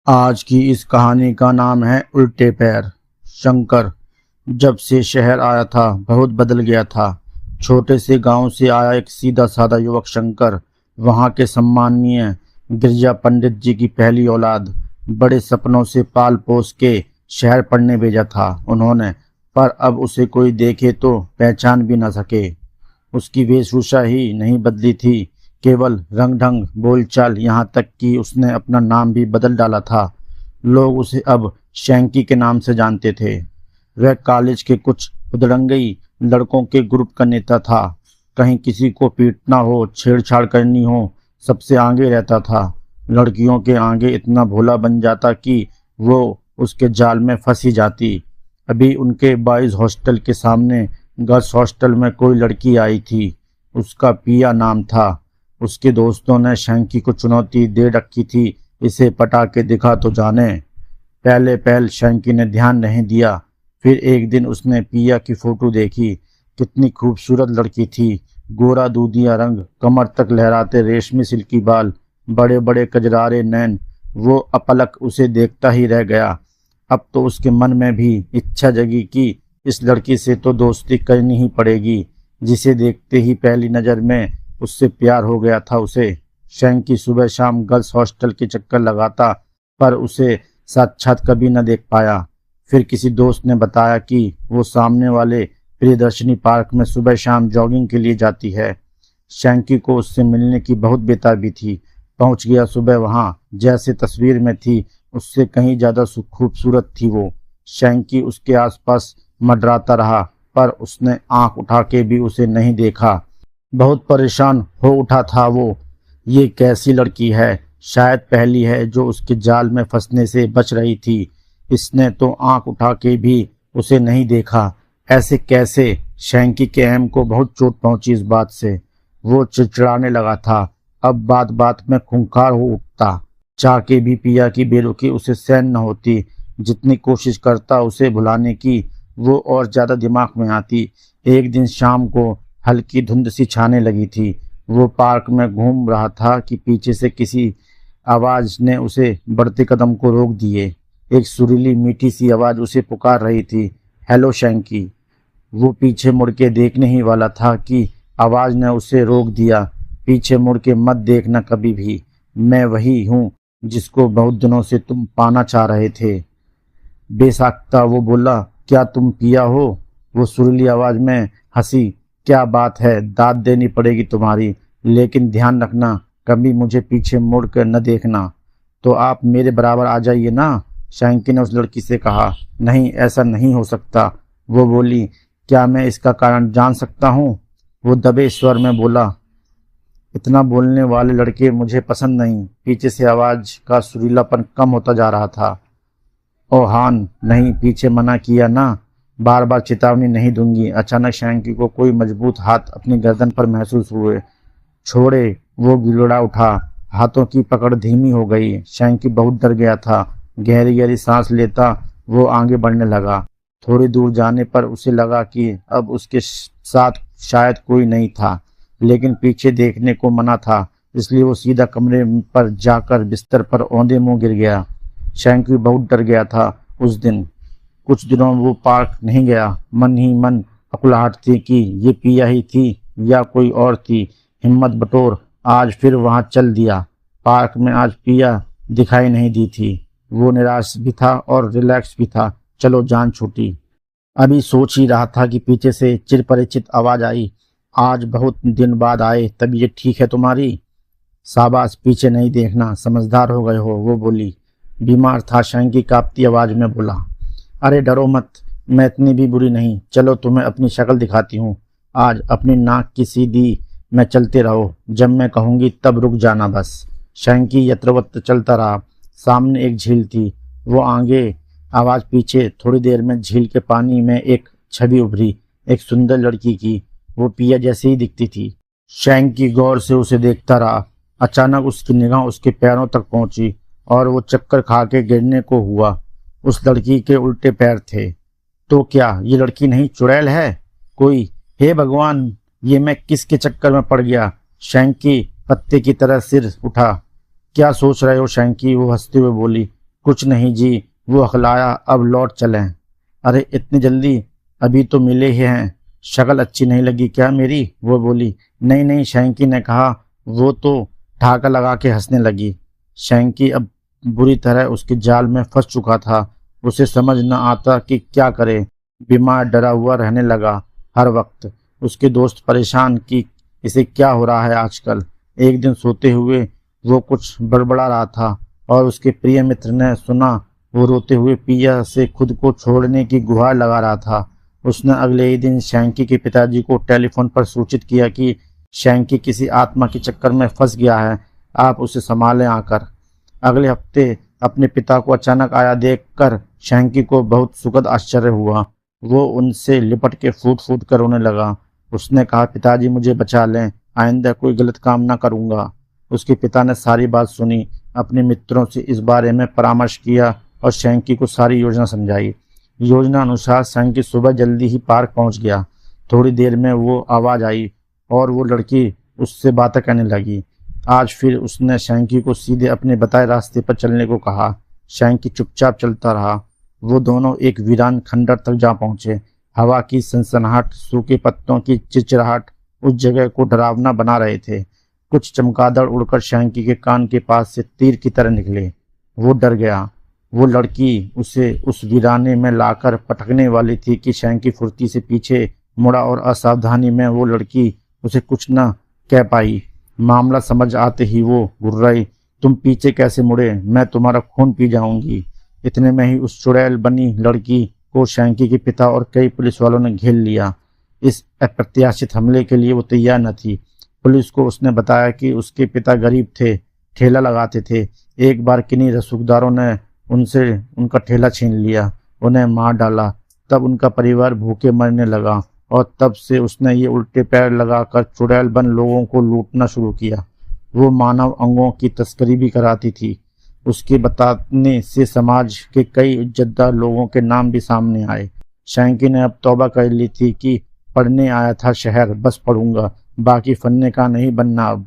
आज की इस कहानी का नाम है उल्टे पैर। शंकर जब से शहर आया था बहुत बदल गया था। छोटे से गांव से आया एक सीधा साधा युवक शंकर वहां के सम्माननीय गिरजा पंडित जी की पहली औलाद। बड़े सपनों से पाल पोस के शहर पढ़ने भेजा था उन्होंने, पर अब उसे कोई देखे तो पहचान भी न सके। उसकी वेशभूषा ही नहीं बदली थी, केवल रंग ढंग बोलचाल, यहाँ तक कि उसने अपना नाम भी बदल डाला था। लोग उसे अब शैंकी के नाम से जानते थे। वह कॉलेज के कुछ उदड़ंगई लड़कों के ग्रुप का नेता था। कहीं किसी को पीटना हो, छेड़छाड़ करनी हो, सबसे आगे रहता था। लड़कियों के आगे इतना भोला बन जाता कि वो उसके जाल में फंसी जाती। अभी उनके बॉयज हॉस्टल के सामने गर्ल्स हॉस्टल में कोई लड़की आई थी, उसका पिया नाम था। उसके दोस्तों ने शैंकी को चुनौती दे रखी थी, इसे पटा के दिखा तो जाने। पहले पहल शैंकी ने ध्यान नहीं दिया, फिर एक दिन उसने पिया की फोटो देखी। कितनी खूबसूरत लड़की थी, गोरा दूधिया रंग, कमर तक लहराते रेशमी सिल्की बाल, बड़े बड़े कजरारे नैन। वो अपलक उसे देखता ही रह गया। अब तो उसके मन में भी इच्छा जगी कि इस लड़की से तो दोस्ती करनी ही पड़ेगी, जिसे देखते ही पहली नज़र में उससे प्यार हो गया था उसे। शैंकी सुबह शाम गर्ल्स हॉस्टल के चक्कर लगाता, पर उसे साक्षात कभी न देख पाया। फिर किसी दोस्त ने बताया कि वो सामने वाले प्रियदर्शनी पार्क में सुबह शाम जॉगिंग के लिए जाती है। शैंकी को उससे मिलने की बहुत बेताबी थी। पहुंच गया सुबह वहां, जैसे तस्वीर में थी उससे कहीं ज्यादा खूबसूरत थी वो। शैंकी उसके आसपास मंडराता रहा, पर उसने आंख उठा के भी उसे नहीं देखा। बहुत परेशान हो उठा था वो। ये कैसी लड़की है, शायद पहली है जो उसके जाल में फंसने से बच रही थी। इसने तो आंख उठा के भी उसे नहीं देखा, ऐसे कैसे? शैंकी के अहम को बहुत चोट पहुंची इस बात से। वो चिड़चिड़ाने लगा था, अब बात बात में खूंखार हो उठता। चाह के भी पिया की बेरुखी उसे सहन न होती। जितनी कोशिश करता उसे भुलाने की, वो और ज्यादा दिमाग में आती। एक दिन शाम को हल्की धुंध सी छाने लगी थी। वो पार्क में घूम रहा था कि पीछे से किसी आवाज ने उसे बढ़ते कदम को रोक दिए। एक सुरीली मीठी सी आवाज उसे पुकार रही थी, हेलो शैंकी। वो पीछे मुड़ के देखने ही वाला था कि आवाज ने उसे रोक दिया। पीछे मुड़ के मत देखना कभी भी, मैं वही हूँ जिसको बहुत दिनों से तुम पाना चाह रहे थे। बेसाख्ता वो बोला, क्या तुम पिया हो? वो सुरीली आवाज में हंसी, क्या बात है, दाद देनी पड़ेगी तुम्हारी, लेकिन ध्यान रखना कभी मुझे पीछे मुड़ कर न देखना। तो आप मेरे बराबर आ जाइए ना, शैंकी ने उस लड़की से कहा। नहीं, ऐसा नहीं हो सकता, वो बोली। क्या मैं इसका कारण जान सकता हूँ? वो दबे स्वर में बोला। इतना बोलने वाले लड़के मुझे पसंद नहीं। पीछे से आवाज का सुरीलापन कम होता जा रहा था। ओ हान, नहीं, पीछे मना किया ना, बार बार चेतावनी नहीं दूंगी। अचानक शैंकी को कोई मजबूत हाथ अपनी गर्दन पर महसूस हुए। छोड़े, वो गिड़गिड़ा उठा। हाथों की पकड़ धीमी हो गई। शैंकी बहुत डर गया था। गहरी गहरी सांस लेता वो आगे बढ़ने लगा। थोड़ी दूर जाने पर उसे लगा कि अब उसके साथ शायद कोई नहीं था, लेकिन पीछे देखने को मना था, इसलिए वो सीधा कमरे पर जाकर बिस्तर पर औंधे मुंह गिर गया। शैंकी बहुत डर गया था उस दिन। कुछ दिनों वो पार्क नहीं गया। मन ही मन अकुलाहट थी कि ये पिया ही थी या कोई और थी। हिम्मत बटोर आज फिर वहां चल दिया। पार्क में आज पिया दिखाई नहीं दी थी। वो निराश भी था और रिलैक्स भी था। चलो जान छूटी। अभी सोच ही रहा था कि पीछे से चिरपरिचित आवाज आई, आज बहुत दिन बाद आए, तबीयत ठीक है तुम्हारी? शाबाश, पीछे नहीं देखना, समझदार हो गए हो, वो बोली। बीमार था, शैंकी कांपती आवाज में बोला। अरे डरो मत, मैं इतनी भी बुरी नहीं। चलो तुम्हें अपनी शक्ल दिखाती हूँ। आज अपनी नाक की सीधी में चलते रहो, जब मैं कहूँगी तब रुक जाना बस। शैंकी यत्रवत चलता रहा। सामने एक झील थी, वो आगे, आवाज पीछे। थोड़ी देर में झील के पानी में एक छवि उभरी, एक सुंदर लड़की की। वो पिया जैसी ही दिखती थी। शैंकी गौर से उसे देखता रहा। अचानक उसकी निगाह उसके पैरों तक पहुंची और वो चक्कर खा के गिरने को हुआ। उस लड़की के उल्टे पैर थे। तो क्या ये लड़की नहीं चुड़ैल है कोई? हे भगवान, ये मैं किसके चक्कर में पड़ गया? शैंकी पत्ते की तरह सिर उठा। क्या सोच रहे हो शैंकी? वो हंसते हुए बोली। कुछ नहीं जी, वो हकलाया, अब लौट चलें। अरे इतनी जल्दी, अभी तो मिले ही हैं। शक्ल अच्छी नहीं लगी क्या मेरी? वो बोली। नहीं नहीं, शैंकी ने कहा। वो तो ठहाका लगा के हंसने लगी। शैंकी अब बुरी तरह उसके जाल में फंस चुका था। उसे समझ न आता कि क्या करे। बीमार डरा हुआ रहने लगा हर वक्त। उसके दोस्त परेशान कि इसे क्या हो रहा है आजकल। एक दिन सोते हुए वो कुछ बड़बड़ा रहा था और उसके प्रिय मित्र ने सुना। वो रोते हुए पिया से खुद को छोड़ने की गुहार लगा रहा था। उसने अगले ही दिन शैंकी के पिताजी को टेलीफोन पर सूचित किया कि शैंकी किसी आत्मा के चक्कर में फंस गया है, आप उसे संभालें आकर। अगले हफ्ते अपने पिता को अचानक आया देखकर शैंकी को बहुत सुखद आश्चर्य हुआ। वो उनसे लिपट के फूट फूट कर रोने लगा। उसने कहा, पिताजी मुझे बचा लें, आइंदा कोई गलत काम ना करूँगा। उसके पिता ने सारी बात सुनी, अपने मित्रों से इस बारे में परामर्श किया और शैंकी को सारी योजना समझाई। योजना अनुसार शैंकी सुबह जल्दी ही पार्क पहुंच गया। थोड़ी देर में वो आवाज़ आई और वो लड़की उससे बातें करने लगी। आज फिर उसने शैंकी को सीधे अपने बताए रास्ते पर चलने को कहा। शैंकी चुपचाप चलता रहा। वो दोनों एक वीरान खंडर तक जा पहुंचे। हवा की सनसनाहट, सूखे पत्तों की चिरचिराहट उस जगह को डरावना बना रहे थे। कुछ चमगादड़ उड़कर शैंकी के कान के पास से तीर की तरह निकले। वो डर गया। वो लड़की उसे उस वीराने में लाकर पटकने वाली थी कि शैंकी फुर्ती से पीछे मुड़ा और असावधानी में वो लड़की उसे कुछ न कह पाई। मामला समझ आते ही वो गुर्राई, तुम पीछे कैसे मुड़े? मैं तुम्हारा खून पी जाऊंगी। इतने में ही उस चुड़ैल बनी लड़की को शैंकी के पिता और कई पुलिस वालों ने घेर लिया। इस अप्रत्याशित हमले के लिए वो तैयार न थी। पुलिस को उसने बताया कि उसके पिता गरीब थे, ठेला लगाते थे। एक बार किन्हीं रसूखदारों ने उनसे उनका ठेला छीन लिया, उन्हें मार डाला। तब उनका परिवार भूखे मरने लगा और तब से उसने ये उल्टे पैर लगाकर चुड़ैल बन लोगों को लूटना शुरू किया। वो मानव अंगों की तस्करी भी कराती थी। उसके बताने से समाज के कई इज्जतदार लोगों के नाम भी सामने आए। शैंकी ने अब तौबा कर ली थी कि पढ़ने आया था शहर, बस पढ़ूंगा, बाकी फन्ने का नहीं बनना अब।